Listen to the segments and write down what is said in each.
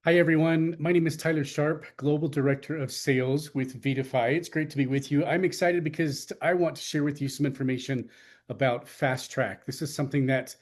Hi, everyone. My name is Tyler Sharp, Global Director of Sales with VIDAFY. It's great to be with you. I'm excited because I want to share with you some information about Fast Track. This is something that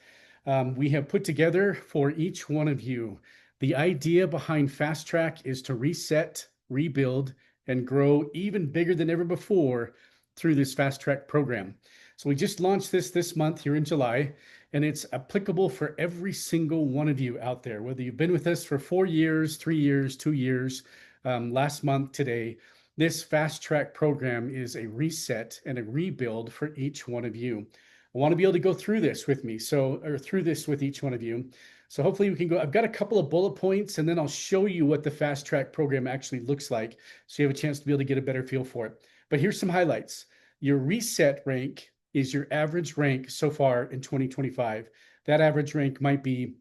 we have put together for each one of you. The idea behind Fast Track is to reset, rebuild, and grow even bigger than ever before through this Fast Track program. So we just launched this month here in July, and it's applicable for every single one of you out there, whether you've been with us for 4 years, 3 years, 2 years, last month, today. This Fast Track program is a reset and a rebuild for each one of you. I want to be able to go through this with me, or through this with each one of you. So hopefully we can go. I've got a couple of bullet points, and then I'll show you what the Fast Track program actually looks like, so you have a chance to be able to get a better feel for it. But here's some highlights. Your reset rank is your average rank so far in 2025. That average rank might be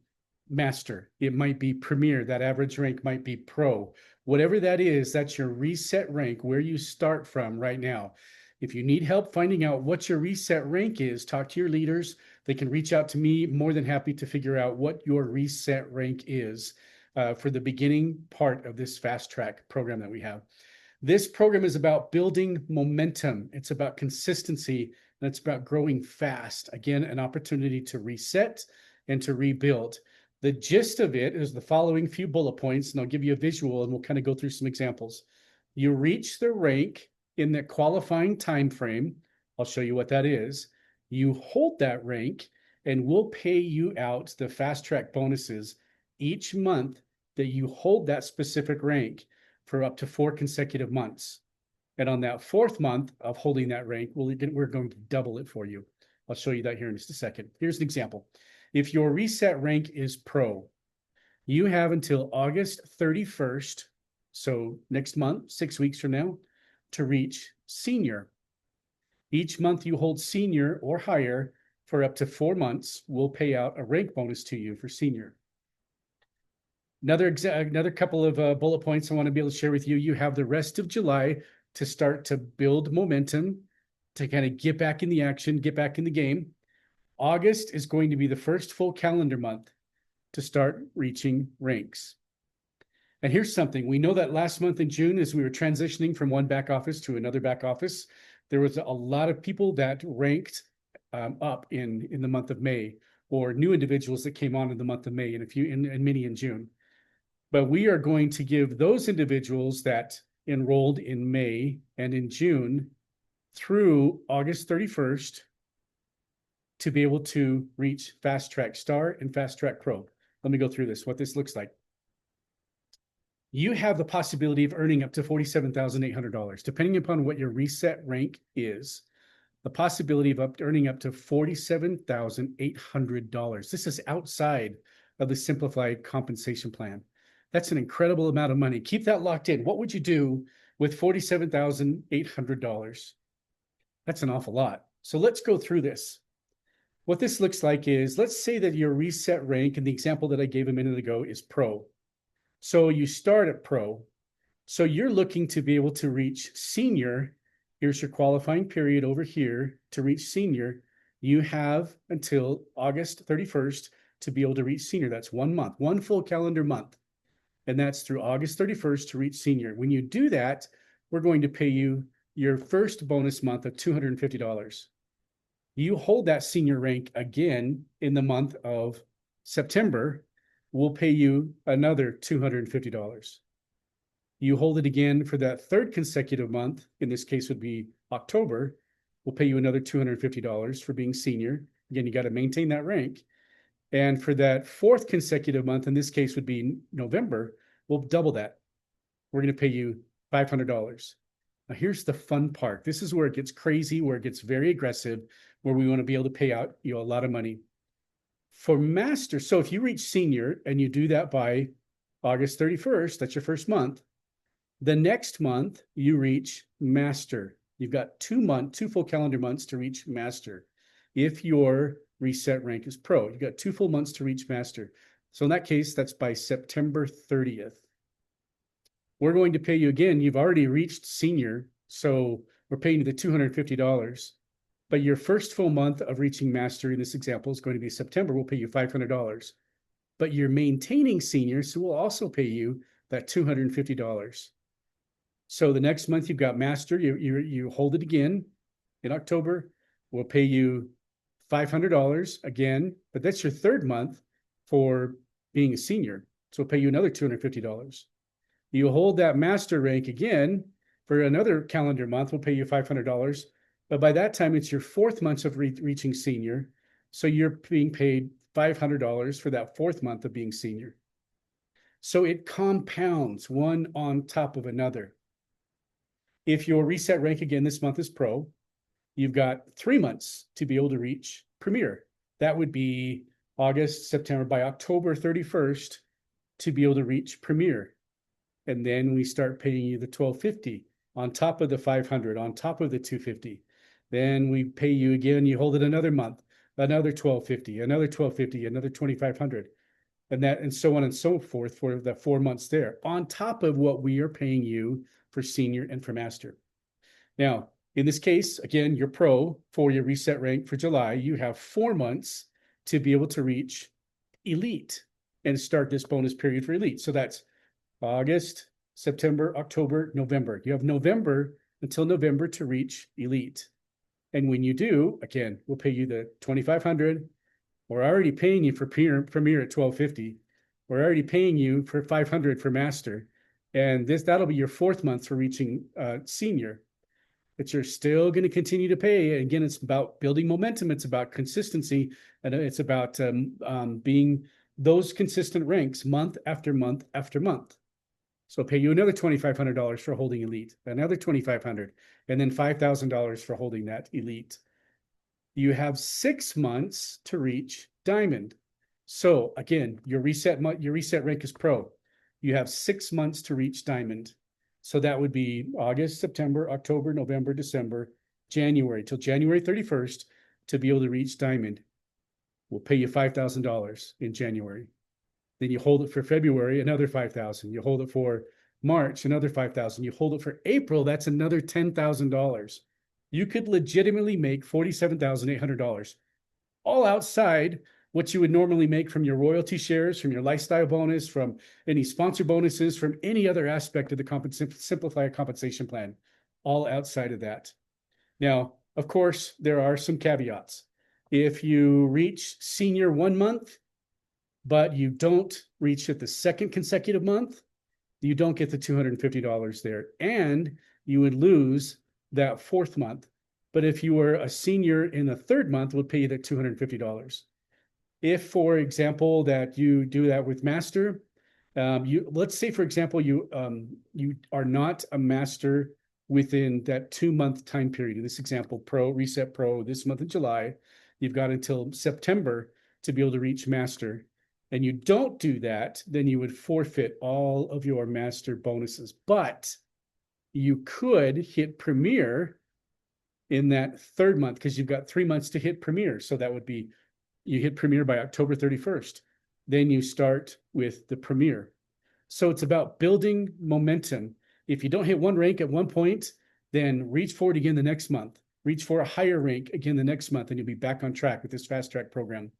master, it might be premier, that average rank might be pro. Whatever that is, that's your reset rank, where you start from right now. If you need help finding out what your reset rank is, talk to your leaders. They can reach out to me. More than happy to figure out what your reset rank is for the beginning part of this Fast Track program that we have. This program is about building momentum. It's about consistency, and it's about growing fast. Again, an opportunity to reset and to rebuild. The gist of it is the following few bullet points, and I'll give you a visual, and we'll kind of go through some examples. You reach the rank in the qualifying time frame. I'll show you what that is. You hold that rank, and we'll pay you out the Fast Track bonuses each month that you hold that specific rank for up to 4 consecutive months. And on that 4th month of holding that rank, we're going to double it for you. I'll show you that here in just a second. Here's an example. If your reset rank is pro, you have until August 31st, so next month, 6 weeks from now, to reach senior. Each month you hold senior or higher for up to 4 months, we'll pay out a rank bonus to you for senior. Another couple of bullet points I want to be able to share with you. You have the rest of July to start to build momentum, to kind of get back in the action, get back in the game. August is going to be the first full calendar month to start reaching ranks. And here's something. We know that last month in June, as we were transitioning from one back office to another back office, there was a lot of people that ranked up in the month of May, or new individuals that came on in the month of May, and many in June. But we are going to give those individuals that enrolled in May and in June through August 31st to be able to reach Fast Track Star and Fast Track Pro. Let me go through this, what this looks like. You have the possibility of earning up to $47,800, depending upon what your reset rank is. The possibility of earning up to $47,800. This is outside of the simplified compensation plan. That's an incredible amount of money. Keep that locked in. What would you do with $47,800? That's an awful lot. So let's go through this. What this looks like is, let's say that your reset rank, in the example that I gave a minute ago, is pro. So you start at pro. So you're looking to be able to reach senior. Here's your qualifying period over here to reach senior. You have until August 31st to be able to reach senior. That's 1 month, 1 full calendar month. And that's through August 31st to reach senior. When you do that, we're going to pay you your first bonus month of $250. You hold that senior rank again in the month of September, we'll pay you another $250. You hold it again for that 3rd consecutive month, in this case would be October, we'll pay you another $250 for being senior. Again, you got to maintain that rank. And for that 4th consecutive month, in this case would be November, we'll double that. We're going to pay you $500. Now, here's the fun part. This is where it gets crazy, where it gets very aggressive, where we want to be able to pay out a lot of money. For master, so if you reach senior and you do that by August 31st, that's your first month. The next month, you reach master. You've got 2 full calendar months to reach master. If your reset rank is pro, you've got 2 full months to reach master. So in that case, that's by September 30th. We're going to pay you again. You've already reached senior, so we're paying you the $250. But your first full month of reaching master in this example is going to be September. We'll pay you $500. but you're maintaining senior, so we'll also pay you that $250. So the next month you've got master, you hold it again in October. We'll pay you $500 again, but that's your third month for being a senior. So we'll pay you another $250. You hold that master rank again for another calendar month. We'll pay you $500. But by that time, it's your fourth month of reaching senior. So you're being paid $500 for that fourth month of being senior. So it compounds one on top of another. If your reset rank again this month is pro, you've got 3 months to be able to reach premier. That would be August, September, by October 31st to be able to reach premier. And then we start paying you the $1,250 on top of the $500, on top of the $250. Then we pay you again, you hold it another month, another $1,250, another $1,250, another $2,500, and so on and so forth for the 4 months there, on top of what we are paying you for senior and for master. Now, in this case, again, you're pro for your reset rank for July. You have 4 months to be able to reach elite and start this bonus period for elite. So that's August, September, October, November. You have November until November to reach elite. And when you do, again, we'll pay you the $2,500. We're already paying you for premier at $1,250. We're already paying you for $500 for master. And that'll be your fourth month for reaching senior. But you're still going to continue to pay. Again, it's about building momentum. It's about consistency. And it's about being those consistent ranks month after month after month. So I'll pay you another $2,500 for holding elite, another $2,500, and then $5,000 for holding that elite. You have 6 months to reach diamond. So again, your reset rank is pro. You have 6 months to reach diamond. So that would be August, September, October, November, December, January, till January 31st to be able to reach diamond. We'll pay you $5,000 in January. Then you hold it for February, another $5,000. You hold it for March, another $5,000. You hold it for April, that's another $10,000. You could legitimately make $47,800, all outside what you would normally make from your royalty shares, from your lifestyle bonus, from any sponsor bonuses, from any other aspect of the simplified compensation plan, all outside of that. Now, of course, there are some caveats. If you reach senior 1 month, but you don't reach it the second consecutive month, you don't get the $250 there, and you would lose that fourth month. But if you were a senior in the third month, we'll pay you the $250. If, for example, that you do that with master, let's say, for example, you are not a master within that 2-month time period. In this example, reset pro this month of July, you've got until September to be able to reach master. And you don't do that, then you would forfeit all of your master bonuses. But you could hit premier in that third month because you've got 3 months to hit premier. So that would be, you hit premier by October 31st. Then you start with the premier. So it's about building momentum. If you don't hit one rank at one point, then reach for it again the next month. Reach for a higher rank again the next month, and you'll be back on track with this fast track program.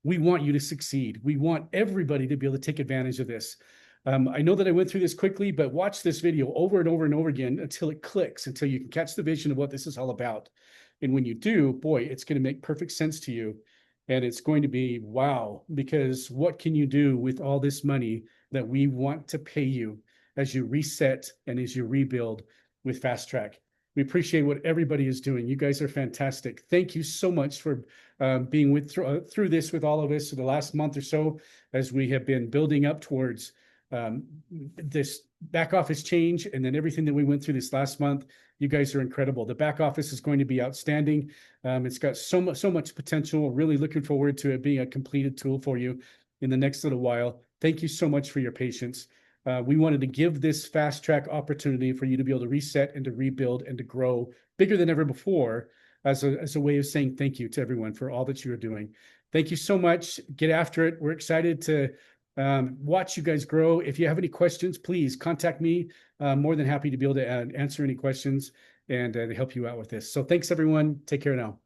We want you to succeed. We want everybody to be able to take advantage of this. I know that I went through this quickly, but watch this video over and over and over again until it clicks, until you can catch the vision of what this is all about. And when you do, boy, it's going to make perfect sense to you. And it's going to be wow, because what can you do with all this money that we want to pay you as you reset and as you rebuild with Fast Track? We appreciate what everybody is doing. You guys are fantastic. Thank you so much for being through this with all of us for the last month or so as we have been building up towards this back office change and then everything that we went through this last month. You guys are incredible. The back office is going to be outstanding. It's got so much potential. Really looking forward to it being a completed tool for you in the next little while. Thank you so much for your patience. We wanted to give this fast track opportunity for you to be able to reset and to rebuild and to grow bigger than ever before as a way of saying thank you to everyone for all that you are doing. Thank you so much. Get after it. We're excited to watch you guys grow. If you have any questions, please contact me. More than happy to be able to answer any questions and to help you out with this. So thanks, everyone. Take care now.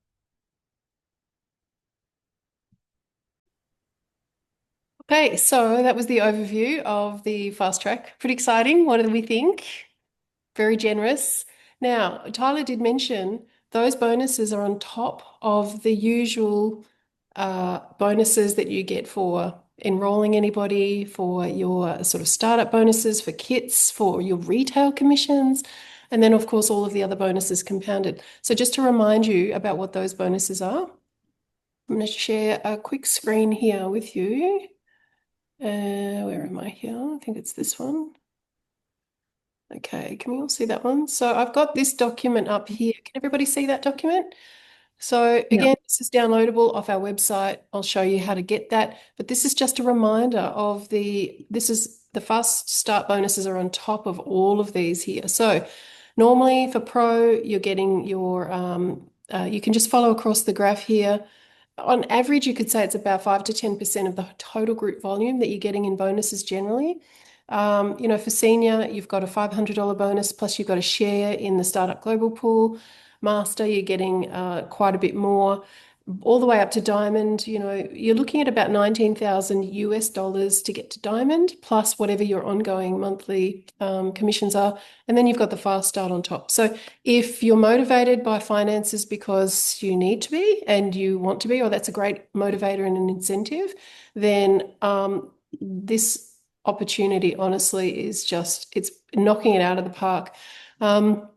Okay, so that was the overview of the fast track. Pretty exciting. What do we think? Very generous. Now, Tyler did mention those bonuses are on top of the usual bonuses that you get for enrolling anybody, for your sort of startup bonuses, for kits, for your retail commissions, and then, of course, all of the other bonuses compounded. So, just to remind you about what those bonuses are, I'm going to share a quick screen here with you. Where am I here? I think it's this one. Okay, can we all see that one? So I've got this document up here. Can everybody see that document? So Yeah. again, this is downloadable off our website. I'll show you how to get that. But this is just a reminder of this is the fast start bonuses are on top of all of these here. So normally for Pro, you're getting you can just follow across the graph here. On average, you could say it's about 5 to 10% of the total group volume that you're getting in bonuses generally. For senior, you've got a $500 bonus, plus you've got a share in the Startup Global Pool. Master, you're getting quite a bit more. All the way up to Diamond, you're looking at about 19,000 US dollars to get to Diamond, plus whatever your ongoing monthly commissions are. And then you've got the fast start on top. So if you're motivated by finances because you need to be and you want to be, or that's a great motivator and an incentive, then this opportunity, honestly, it's knocking it out of the park. Um,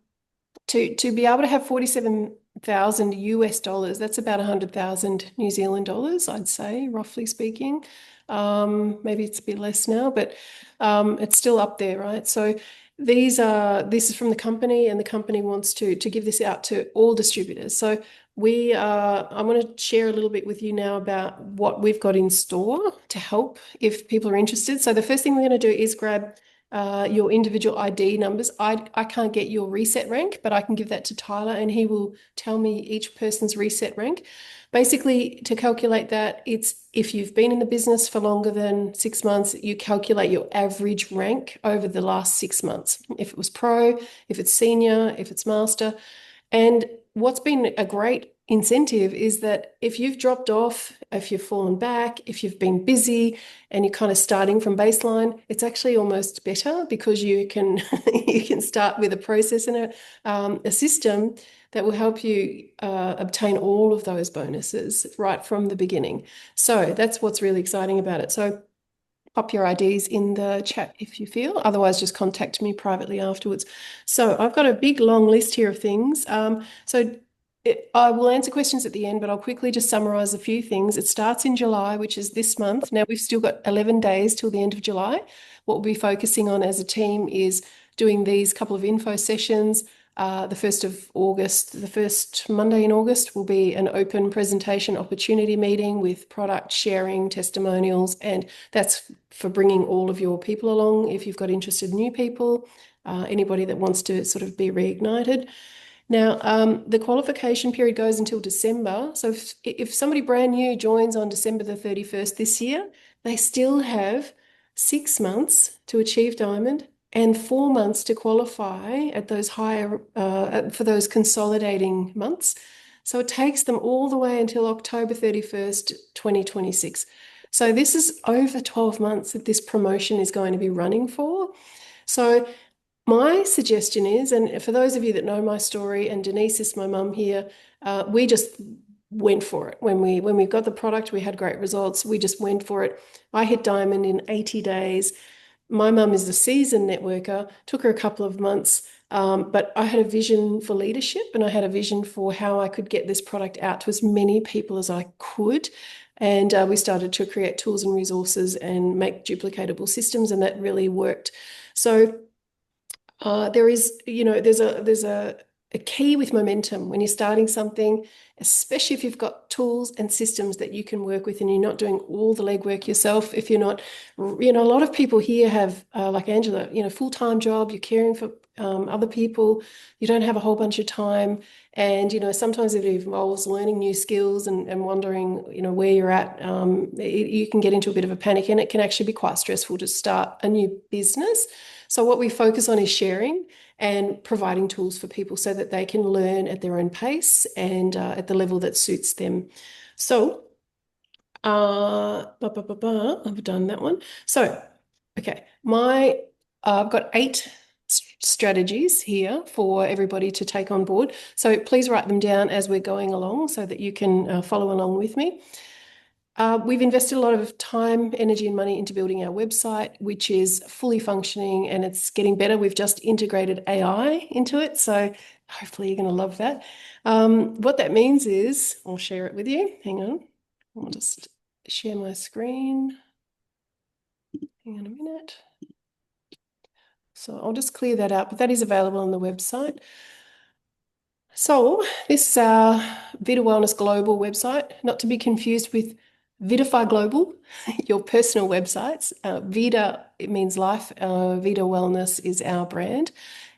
to be able to have 47,000 US dollars, that's about 100,000 New Zealand dollars, I'd say, roughly speaking. Maybe it's a bit less now, but it's still up there, right? So this is from the company, and the company wants to give this out to all distributors. So I'm going to share a little bit with you now about what we've got in store to help if people are interested. So the first thing we're going to do is grab your individual ID numbers. I can't get your reset rank, but I can give that to Tyler and he will tell me each person's reset rank. Basically, to calculate that, it's if you've been in the business for longer than 6 months, you calculate your average rank over the last 6 months. If it was pro, if it's senior, if it's master. And what's been a great incentive is that if you've dropped off, if you've fallen back, if you've been busy and you're kind of starting from baseline, it's actually almost better because you can you can start with a process and a system that will help you obtain all of those bonuses right from the beginning. So that's what's really exciting about it. So pop your IDs in the chat if you feel. Otherwise, just contact me privately afterwards. So I've got a big long list here of things. I will answer questions at the end, but I'll quickly just summarize a few things. It starts in July, which is this month. Now we've still got 11 days till the end of July. What we'll be focusing on as a team is doing these couple of info sessions. The 1st of August, the first Monday in August, will be an open presentation opportunity meeting with product sharing, testimonials, and that's for bringing all of your people along if you've got interested new people, anybody that wants to sort of be reignited. Now, the qualification period goes until December. So if somebody brand new joins on December the 31st this year, they still have 6 months to achieve Diamond and 4 months to qualify at those higher for those consolidating months. So it takes them all the way until October 31st, 2026. So this is over 12 months that this promotion is going to be running for. So my suggestion is, and for those of you that know my story, and Denise is my mum here, we just went for it. When we got the product, we had great results. We just went for it. I hit Diamond in 80 days. My mum is a seasoned networker, took her a couple of months, but I had a vision for leadership and I had a vision for how I could get this product out to as many people as I could. And we started to create tools and resources and make duplicatable systems, and that really worked. So there's a key with momentum when you're starting something, especially if you've got tools and systems that you can work with and you're not doing all the legwork yourself. If you're not, a lot of people here have, like Angela, full-time job, you're caring for other people, you don't have a whole bunch of time. And, sometimes it involves learning new skills and wondering, where you're at. You can get into a bit of a panic, and it can actually be quite stressful to start a new business. So what we focus on is sharing and providing tools for people so that they can learn at their own pace and at the level that suits them. So I've done that one. So, okay, I've got 8 strategies here for everybody to take on board. So please write them down as we're going along so that you can follow along with me. We've invested a lot of time, energy, and money into building our website, which is fully functioning and it's getting better. We've just integrated AI into it, so hopefully you're going to love that. What that means is, I'll share it with you. Hang on. I'll just share my screen. Hang on a minute. So I'll just clear that out, but that is available on the website. So this is our Vida Wellness Global website, not to be confused with VIDAFY Global, your personal websites. Vida, it means life. Vida Wellness is our brand.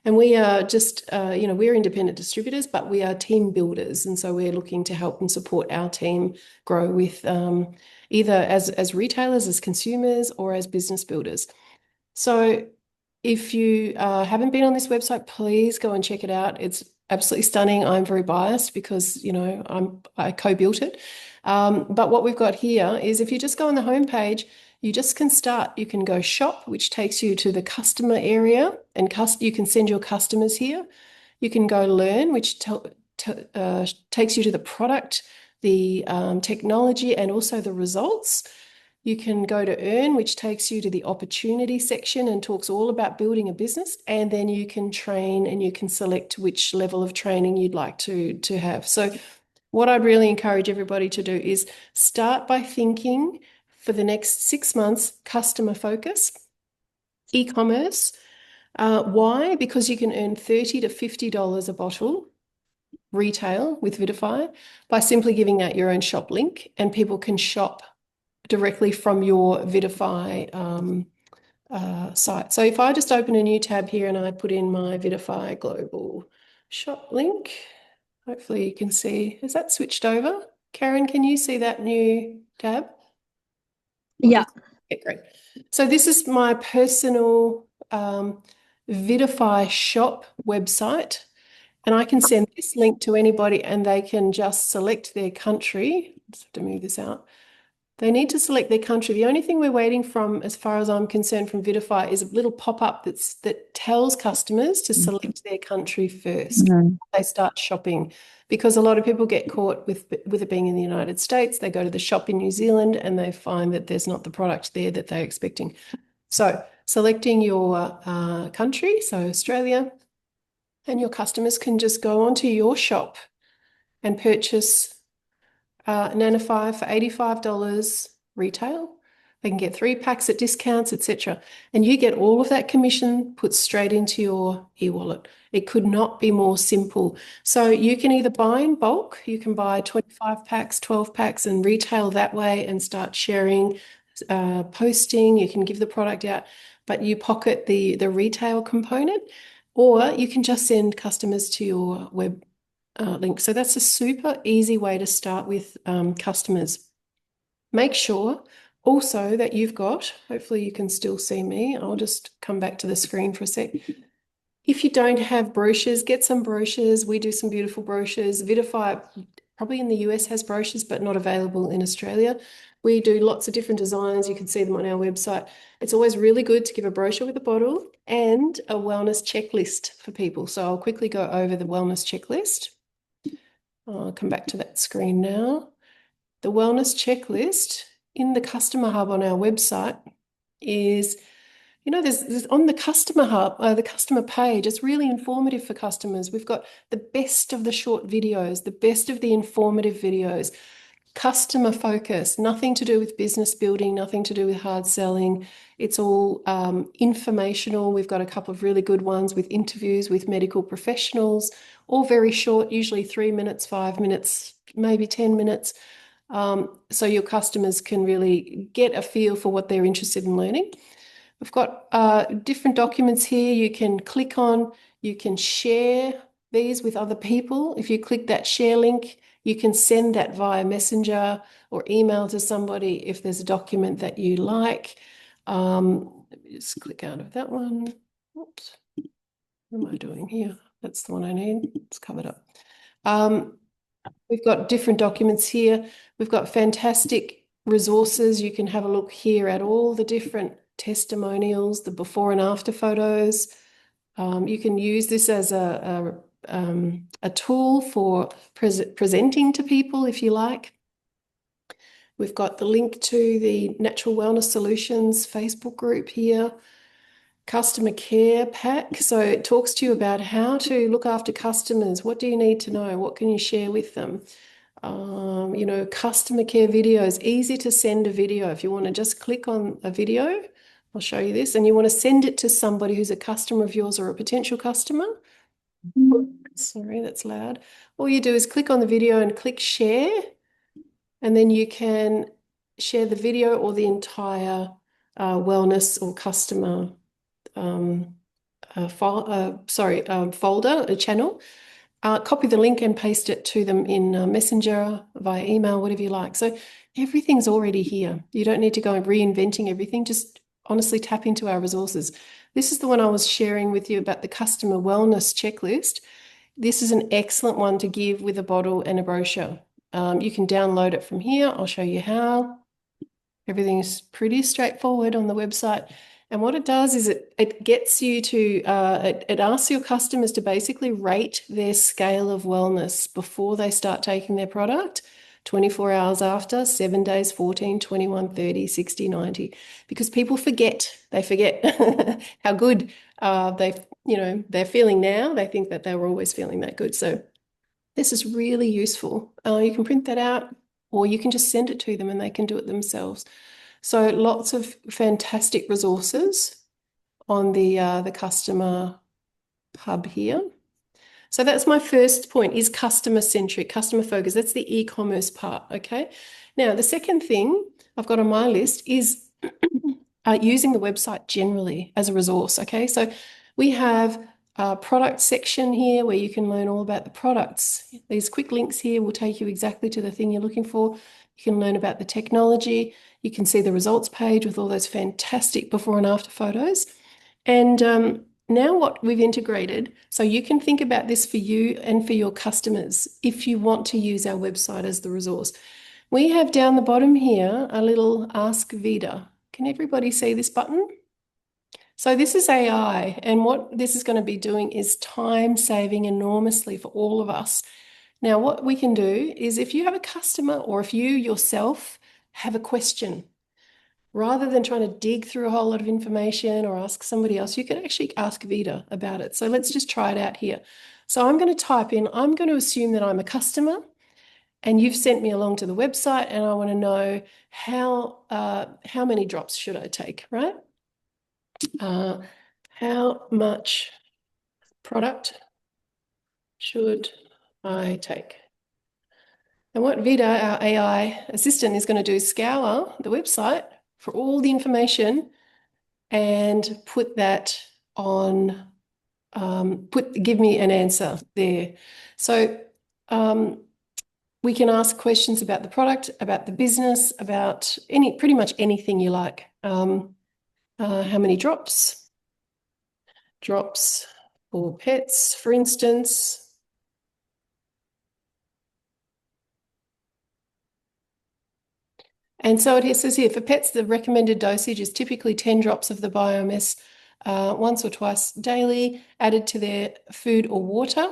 And we are just, we're independent distributors, but we are team builders. And so we're looking to help and support our team grow with either as retailers, as consumers, or as business builders. So if you haven't been on this website, please go and check it out. It's absolutely stunning. I'm very biased because, I co-built it. But what we've got here is if you just go on the homepage, you just can start. You can go shop, which takes you to the customer area, and you can send your customers here. You can go learn, which takes you to the product, the technology, and also the results. You can go to earn, which takes you to the opportunity section and talks all about building a business. And then you can train and you can select which level of training you'd like to have. So what I'd really encourage everybody to do is start by thinking for the next 6 months, customer focus, e-commerce. Why? Because you can earn $30 to $50 a bottle retail with VIDAFY by simply giving out your own shop link, and people can shop directly from your VIDAFY site. So if I just open a new tab here and I put in my VIDAFY Global shop link, hopefully you can see, has that switched over? Karen, can you see that new tab? Yeah. Okay, great. So this is my personal VIDAFY shop website, and I can send this link to anybody and they can just select their country. Just have to move this out. They need to select their country. The only thing we're waiting from, as far as I'm concerned, from VIDAFY is a little pop-up that tells customers to select their country first before they start shopping. Because a lot of people get caught with it being in the United States. They go to the shop in New Zealand and they find that there's not the product there that they're expecting. So selecting your country, so Australia, and your customers can just go onto your shop and purchase Nanofy for $85 retail. They can get 3 packs at discounts, etc. And you get all of that commission put straight into your e-wallet. It could not be more simple. So you can either buy in bulk, you can buy 25 packs, 12 packs, and retail that way and start sharing, posting. You can give the product out, but you pocket the retail component, or you can just send customers to your web link. So that's a super easy way to start with customers. Make sure also that you've got, hopefully you can still see me. I'll just come back to the screen for a sec. If you don't have brochures, get some brochures. We do some beautiful brochures. VIDAFY probably in the US has brochures, but not available in Australia. We do lots of different designs. You can see them on our website. It's always really good to give a brochure with a bottle and a wellness checklist for people. So I'll quickly go over the wellness checklist. I'll come back to that screen now. The wellness checklist in the customer hub on our website is, there's on the customer hub, the customer page, it's really informative for customers. We've got the best of the short videos, the best of the informative videos, customer focus, nothing to do with business building, nothing to do with hard selling. It's all informational. We've got a couple of really good ones with interviews with medical professionals, all very short, usually 3 minutes, 5 minutes, maybe 10 minutes. So your customers can really get a feel for what they're interested in learning. We've got different documents here you can click on. You can share these with other people. If you click that share link, you can send that via messenger or email to somebody if there's a document that you like. Let me just click out of that one. Oops. What am I doing here? That's the one I need. It's covered up. We've got different documents here. We've got fantastic resources. You can have a look here at all the different testimonials, the before and after photos. You can use this as a tool for presenting to people if you like. We've got the link to the Natural Wellness Solutions Facebook group here. Customer care pack. So it talks to you about how to look after customers. What do you need to know? What can you share with them? Customer care videos, easy to send a video. If you want to just click on a video, I'll show you this, and you want to send it to somebody who's a customer of yours or a potential customer. Sorry, that's loud. All you do is click on the video and click share, and then you can share the video or the entire wellness or customer folder, a channel. Copy the link and paste it to them in Messenger, via email, whatever you like. So everything's already here. You don't need to go reinventing everything. Just honestly tap into our resources. This is the one I was sharing with you about the customer wellness checklist. This is an excellent one to give with a bottle and a brochure. You can download it from here. I'll show you how. Everything is pretty straightforward on the website. And what it does is it gets you to, it asks your customers to basically rate their scale of wellness before they start taking their product, 24 hours after, 7 days, 14, 21, 30, 60, 90, because people forget. They forget how good they're feeling now. They think that they were always feeling that good. So this is really useful. You can print that out, or you can just send it to them and they can do it themselves. So lots of fantastic resources on the customer hub here. So that's my first point, is customer-centric, customer focus. That's the e-commerce part, okay? Now, the second thing I've got on my list is using the website generally as a resource, okay? So we have a product section here where you can learn all about the products. These quick links here will take you exactly to the thing you're looking for. You can learn about the technology. You can see the results page with all those fantastic before and after photos. And now what we've integrated, so you can think about this for you and for your customers if you want to use our website as the resource. We have down the bottom here a little Ask Vida. Can everybody see this button? So this is AI, and what this is going to be doing is time saving enormously for all of us. Now, what we can do is, if you have a customer or if you yourself have a question, rather than trying to dig through a whole lot of information or ask somebody else, you can actually ask Vida about it. So let's just try it out here. So I'm going to type in, I'm going to assume that I'm a customer and you've sent me along to the website and I want to know how many drops should I take, right? How much product should I take? And what Vida, our AI assistant, is going to do is scour the website for all the information and put that on, give me an answer there. So we can ask questions about the product, about the business, about pretty much anything you like. How many drops? Drops for pets, for instance. And so it says here, for pets, the recommended dosage is typically 10 drops of the biomass once or twice daily, added to their food or water.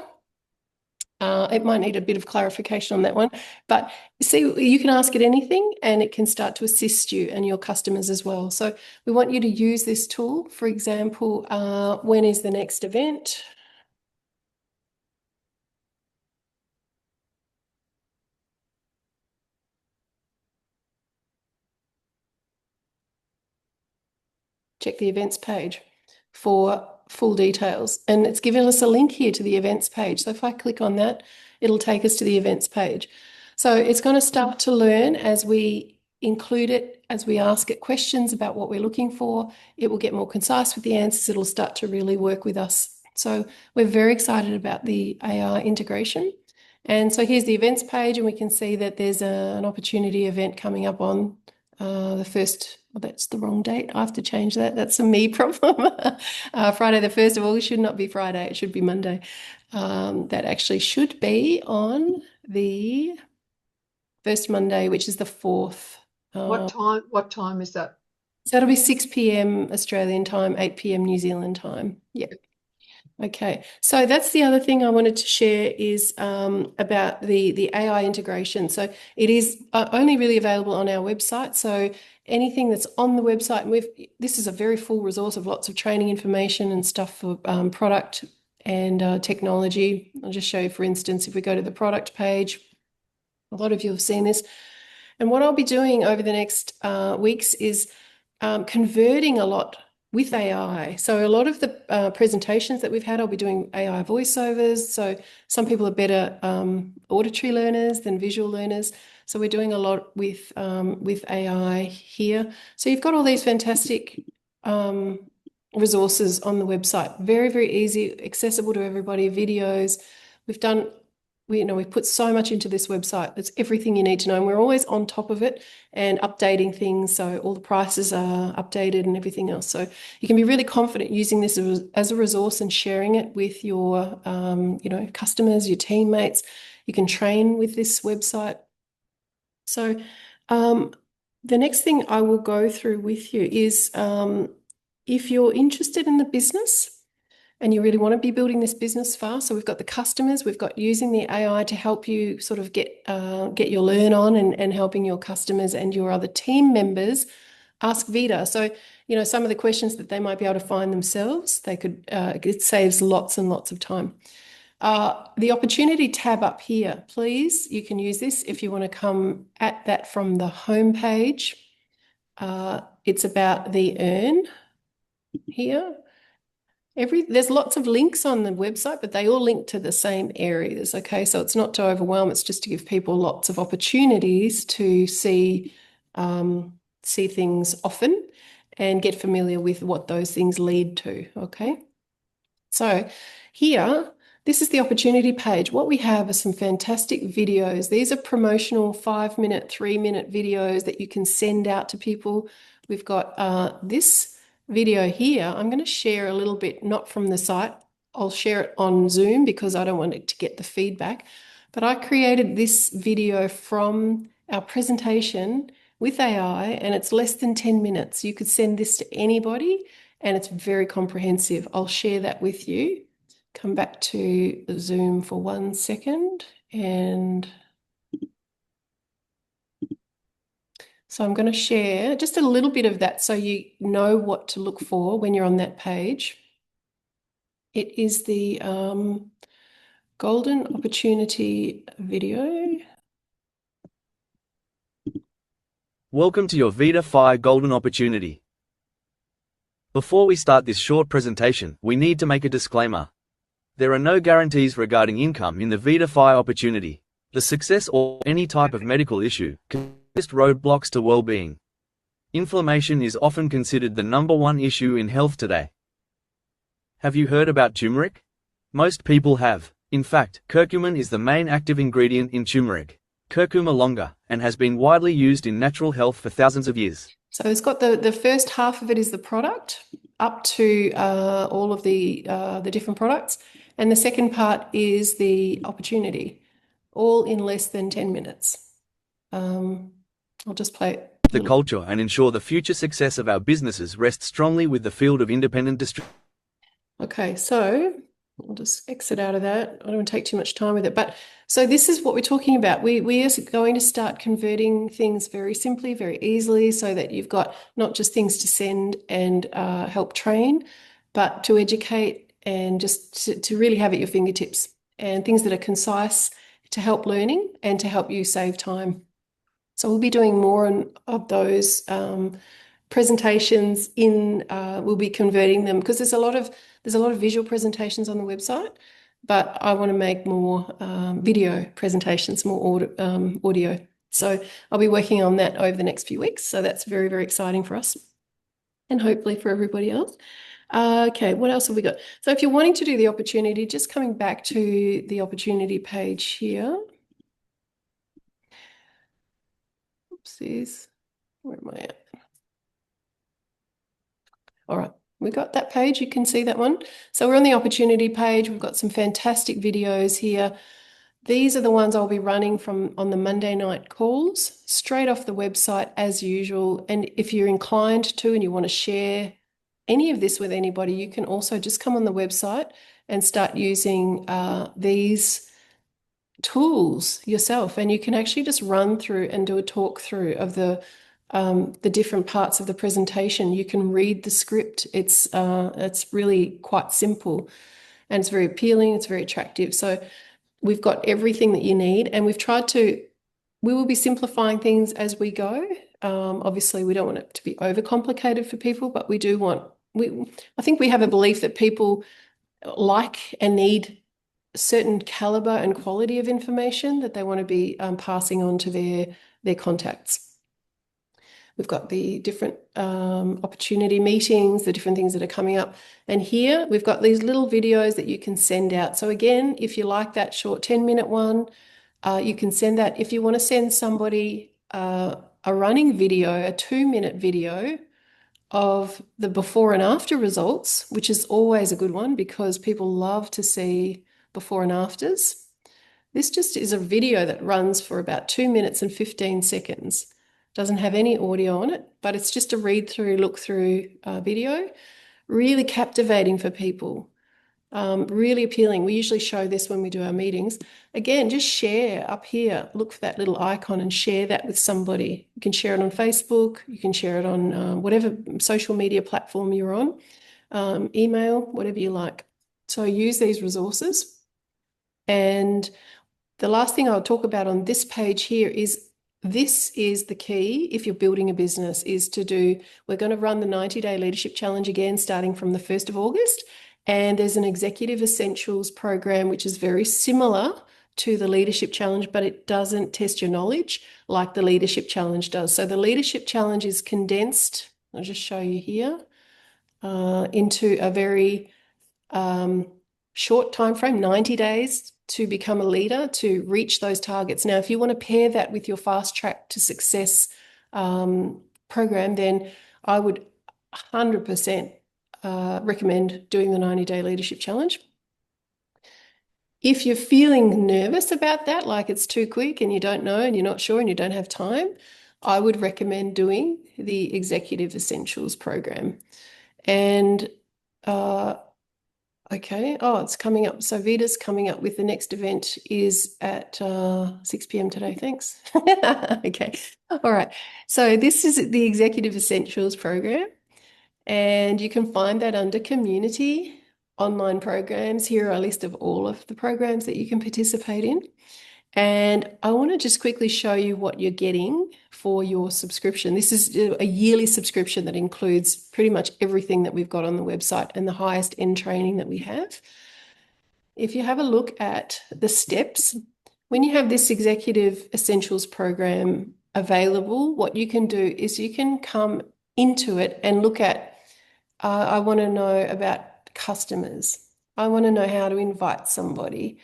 It might need a bit of clarification on that one, but see, you can ask it anything and it can start to assist you and your customers as well. So we want you to use this tool. For example, when is the next event? Check the events page for full details. And it's given us a link here to the events page. So if I click on that, it'll take us to the events page. So it's going to start to learn as we include it, as we ask it questions about what we're looking for. It will get more concise with the answers. It'll start to really work with us. So we're very excited about the AI integration. And so here's the events page, and we can see that there's an opportunity event coming up on the first. Well, that's the wrong date. I have to change that. That's a me problem. Friday the 1st of August should not be Friday. It should be Monday. That actually should be on the first Monday, which is the 4th Uh, What time is that? so it'll be 6 p.m. Australian time, 8 p.m. New Zealand time. Yeah. Okay, so that's the other thing I wanted to share is about the AI integration. So it is only really available on our website. So anything that's on the website, and this is a very full resource of lots of training information and stuff for product and technology. I'll just show you, for instance, if we go to the product page, a lot of you have seen this. And what I'll be doing over the next weeks is converting a lot with AI. So a lot of the presentations that we've had, I'll be doing AI voiceovers. So some people are better auditory learners than visual learners. So we're doing a lot with AI here. So you've got all these fantastic resources on the website. Very, very easy, accessible to everybody, videos. We've put so much into this website. It's everything you need to know. And we're always on top of it and updating things. So all the prices are updated and everything else. So you can be really confident using this as a resource and sharing it with your, customers, your teammates. You can train with this website. So the next thing I will go through with you is if you're interested in the business, and you really want to be building this business fast. So we've got the customers, we've got using the AI to help you sort of get your learn on and helping your customers and your other team members ask Vida. So, some of the questions that they might be able to find themselves, it saves lots and lots of time. The opportunity tab up here, please, you can use this if you want to come at that from the home page. It's about the earn here. There's lots of links on the website, but they all link to the same areas. Okay, so it's not to overwhelm, it's just to give people lots of opportunities to see things often and get familiar with what those things lead to. Okay, so here, this is the opportunity page. What we have are some fantastic videos. These are promotional 5-minute, 3-minute videos that you can send out to people. We've got this video here. I'm going to share a little bit, not from the site. I'll share it on Zoom because I don't want it to get the feedback. But I created this video from our presentation with AI, and it's less than 10 minutes. You could send this to anybody, and it's very comprehensive. I'll share that with you. Come back to Zoom for 1 second, and so I'm going to share just a little bit of that so you know what to look for when you're on that page. It is the Golden Opportunity video. Welcome to your VIDAFY Golden Opportunity. Before we start this short presentation, we need to make a disclaimer. There are no guarantees regarding income in the VIDAFY opportunity. The success or any type of medical issue can exist roadblocks to well-being. Inflammation is often considered the #1 issue in health today. Have you heard about turmeric? Most people have. In fact, curcumin is the main active ingredient in turmeric, Curcuma longa, and has been widely used in natural health for thousands of years. So it's got the first half of it is the product, up to all of the different products, and the second part is the opportunity, all in less than 10 minutes. I'll just play it. The culture and ensure the future success of our businesses rests strongly with the field of independent distribution. Okay, so I'll just exit out of that. I don't want to take too much time with it. But so this is what we're talking about. We are going to start converting things very simply, very easily, so that you've got not just things to send and help train, but to educate and just to really have at your fingertips, and things that are concise to help learning and to help you save time. So we'll be doing more of those presentations we'll be converting them because there's a lot of visual presentations on the website, but I want to make more video presentations, more audio. So I'll be working on that over the next few weeks. So that's very, very exciting for us and hopefully for everybody else. Okay, what else have we got? So if you're wanting to do the opportunity, just coming back to the opportunity page here. Oopsies, where am I at? All right, we got that page. You can see that one. So we're on the opportunity page. We've got some fantastic videos here. These are the ones I'll be running from on the Monday night calls, straight off the website as usual. And if you're inclined to and you want to share any of this with anybody, you can also just come on the website and start using these tools yourself. And you can actually just run through and do a talk through of the different parts of the presentation. You can read the script. It's really quite simple and it's very appealing. It's very attractive. So we've got everything that you need, and we will be simplifying things as we go. Obviously, we don't want it to be overcomplicated for people, but I think we have a belief that people like and need a certain caliber and quality of information that they want to be passing on to their contacts. We've got the different opportunity meetings, the different things that are coming up. And here we've got these little videos that you can send out. So again, if you like that short 10-minute one, you can send that. If you want to send somebody a running video, a 2-minute video of the before and after results, which is always a good one because people love to see before and afters. This just is a video that runs for about 2 minutes and 15 seconds. Doesn't have any audio on it, but it's just a read through, look through video. Really captivating for people. Really appealing. We usually show this when we do our meetings. Again, just share up here. Look for that little icon and share that with somebody. You can share it on Facebook. You can share it on whatever social media platform you're on, email, whatever you like. So use these resources. And the last thing I'll talk about on this page here is this is the key if you're building a business we're going to run the 90-day leadership challenge again starting from the 1st of August. And there's an executive essentials program, which is very similar to the leadership challenge, but it doesn't test your knowledge like the leadership challenge does. So the leadership challenge is condensed, I'll just show you here, into a very short time frame, 90 days to become a leader, to reach those targets. Now, if you want to pair that with your Fast Track to Success program, then I would 100% recommend doing the 90-day leadership challenge. If you're feeling nervous about that, like it's too quick and you don't know and you're not sure and you don't have time, I would recommend doing the Executive Essentials program. And okay, it's coming up. So Vida's coming up with the next event is at 6 p.m. today. Thanks. Okay. All right. So this is the Executive Essentials program. And you can find that under Community Online Programs. Here are a list of all of the programs that you can participate in. And I want to just quickly show you what you're getting for your subscription. This is a yearly subscription that includes pretty much everything that we've got on the website and the highest end training that we have. If you have a look at the steps, when you have this Executive Essentials program available, what you can do is you can come into it and look at, I want to know about customers. I want to know how to invite somebody.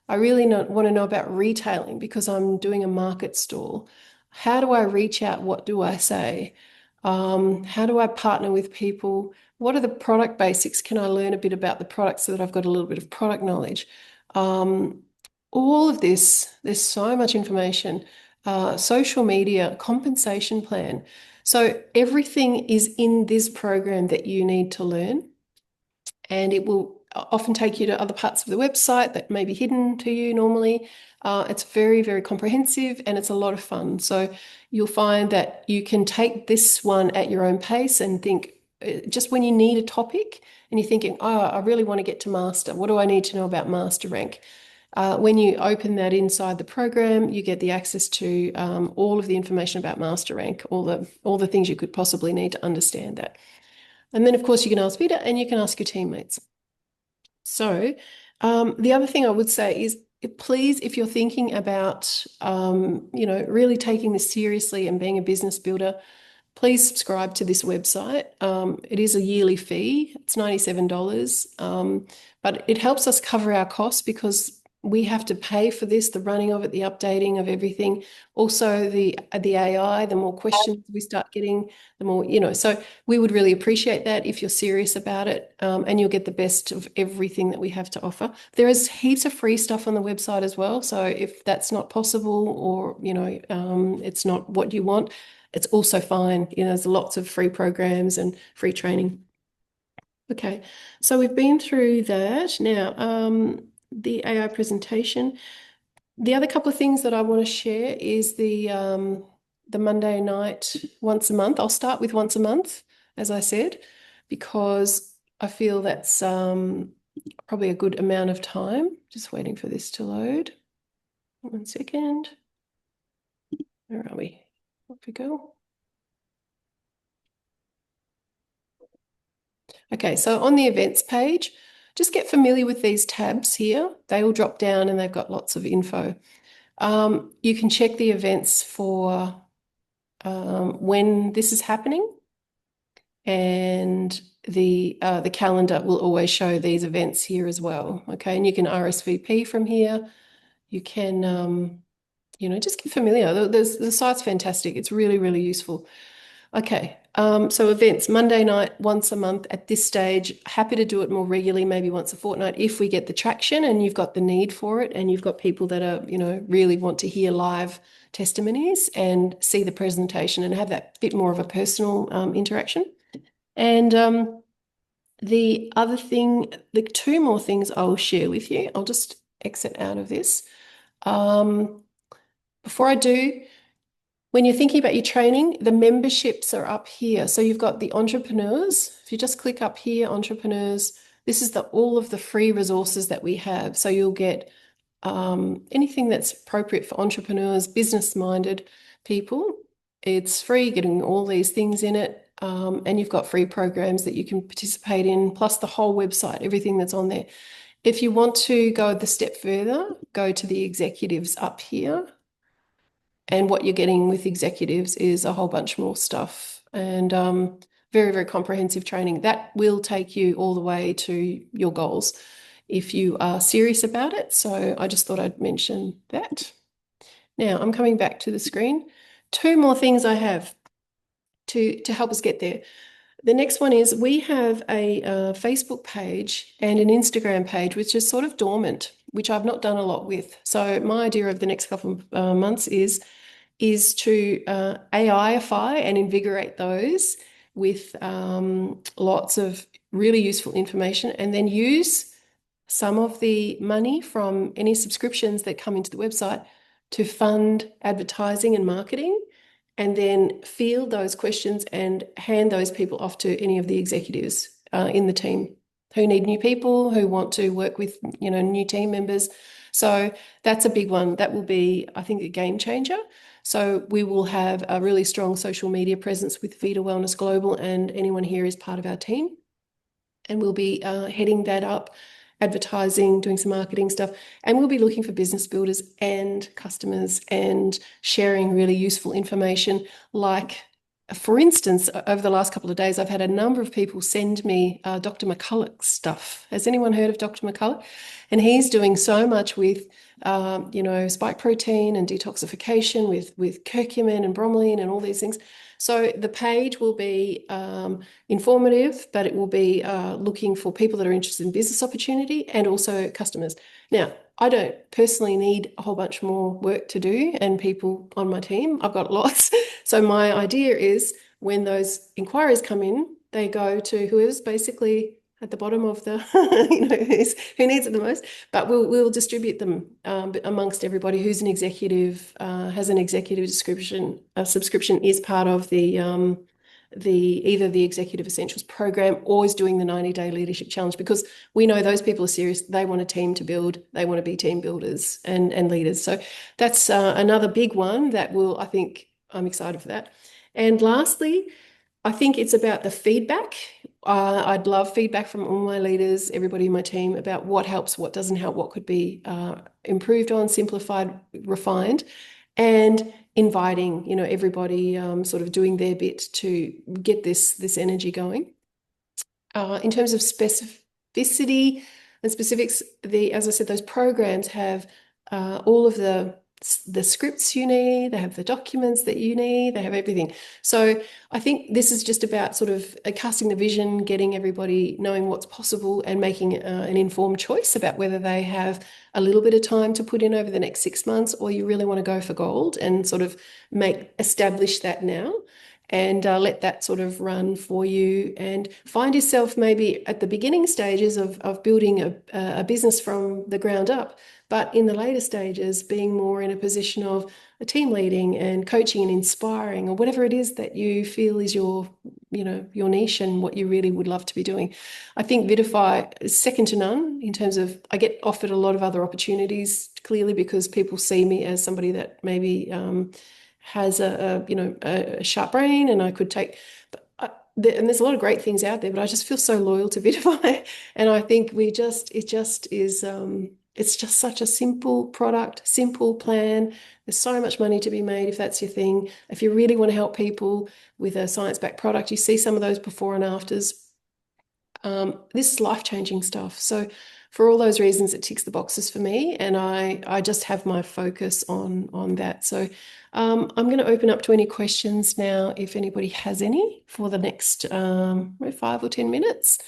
I really want to know about retailing because I'm doing a market stall. How do I reach out? What do I say? How do I partner with people? What are the product basics? Can I learn a bit about the product so that I've got a little bit of product knowledge? All of this, there's so much information. Social media, compensation plan. So everything is in this program that you need to learn. And it will often take you to other parts of the website that may be hidden to you normally. It's very, very comprehensive and it's a lot of fun. So you'll find that you can take this one at your own pace and think, just when you need a topic and you're thinking, I really want to get to master. What do I need to know about master rank? When you open that inside the program, you get the access to all of the information about master rank, all the things you could possibly need to understand that. And then, of course, you can ask Vida and you can ask your teammates. So the other thing I would say is, please, if you're thinking about, really taking this seriously and being a business builder, please subscribe to this website. It is a yearly fee. It's $97, but it helps us cover our costs because we have to pay for this, the running of it, the updating of everything. Also, the AI, the more questions we start getting, the more, so we would really appreciate that if you're serious about it, and you'll get the best of everything that we have to offer. There is heaps of free stuff on the website as well. So if that's not possible, or, it's not what you want, it's also fine. There's lots of free programs and free training. Okay, so we've been through that. Now, the AI presentation. The other couple of things that I want to share is the Monday night once a month. I'll start with once a month, as I said, because I feel that's probably a good amount of time. Just waiting for this to load. 1 second. Where are we? Off we go. Okay, so on the events page, just get familiar with these tabs here. They will drop down and they've got lots of info. You can check the events for when this is happening, and the calendar will always show these events here as well. Okay, and you can RSVP from here. You can, just get familiar. The site's fantastic. It's really, really useful. Okay, so events, Monday night, once a month at this stage. Happy to do it more regularly, maybe once a fortnight if we get the traction and you've got the need for it and you've got people that are, really want to hear live testimonies and see the presentation and have that bit more of a personal interaction. And the other thing, the two more things I'll share with you. I'll just exit out of this. Before I do, when you're thinking about your training, the memberships are up here. So you've got the entrepreneurs. If you just click up here, entrepreneurs, this is all of the free resources that we have. So you'll get anything that's appropriate for entrepreneurs, business-minded people. It's free, getting all these things in it. And you've got free programs that you can participate in, plus the whole website, everything that's on there. If you want to go the step further, go to the executives up here. And what you're getting with executives is a whole bunch more stuff and very, very comprehensive training. That will take you all the way to your goals if you are serious about it. So I just thought I'd mention that. Now I'm coming back to the screen. Two more things I have to help us get there. The next one is we have a Facebook page and an Instagram page, which is sort of dormant, which I've not done a lot with. So my idea of the next couple of months is to AIify and invigorate those with lots of really useful information, and then use some of the money from any subscriptions that come into the website to fund advertising and marketing, and then field those questions and hand those people off to any of the executives in the team who need new people, who want to work with, new team members. So that's a big one. That will be, I think, a game changer. So we will have a really strong social media presence with Vita Wellness Global, and anyone here is part of our team. And we'll be heading that up, advertising, doing some marketing stuff. And we'll be looking for business builders and customers and sharing really useful information. Like, for instance, over the last couple of days, I've had a number of people send me Dr. McCulloch's stuff. Has anyone heard of Dr. McCulloch? And he's doing so much with spike protein and detoxification with curcumin and bromelain and all these things. So the page will be informative, but it will be looking for people that are interested in business opportunity and also customers. Now, I don't personally need a whole bunch more work to do and people on my team. I've got lots. So my idea is when those inquiries come in, they go to whoever's basically at the bottom of the, who needs it the most. But we'll distribute them amongst everybody who's an executive, has an executive subscription, is part of the either the Executive Essentials program or is doing the 90-day leadership challenge, because we know those people are serious. They want a team to build. They want to be team builders and leaders. So that's another big one that I think I'm excited for that. And lastly, I think it's about the feedback. I'd love feedback from all my leaders, everybody in my team, about what helps, what doesn't help, what could be improved on, simplified, refined, and inviting, everybody sort of doing their bit to get this energy going. In terms of specificity, And specifics, as I said, those programs have all of the scripts you need, they have the documents that you need, they have everything. So I think this is just about sort of casting the vision, getting everybody knowing what's possible and making an informed choice about whether they have a little bit of time to put in over the next 6 months, or you really want to go for gold and sort of establish that now. And let that sort of run for you, and find yourself maybe at the beginning stages of building a business from the ground up, but in the later stages being more in a position of a team leading and coaching and inspiring, or whatever it is that you feel is your niche and what you really would love to be doing. I think VIDAFY is second to none in terms of, I get offered a lot of other opportunities, clearly because people see me as somebody that maybe has a sharp brain, and I could take, and there's a lot of great things out there, but I just feel so loyal to VIDAFY, and I think it's just such a simple product, simple plan. There's so much money to be made if that's your thing. If you really want to help people with a science-backed product, you see some of those before and afters. This is life-changing stuff. So for all those reasons, it ticks the boxes for me, and I just have my focus on that. So I'm going to open up to any questions now, if anybody has any, for the next 5 or 10 minutes.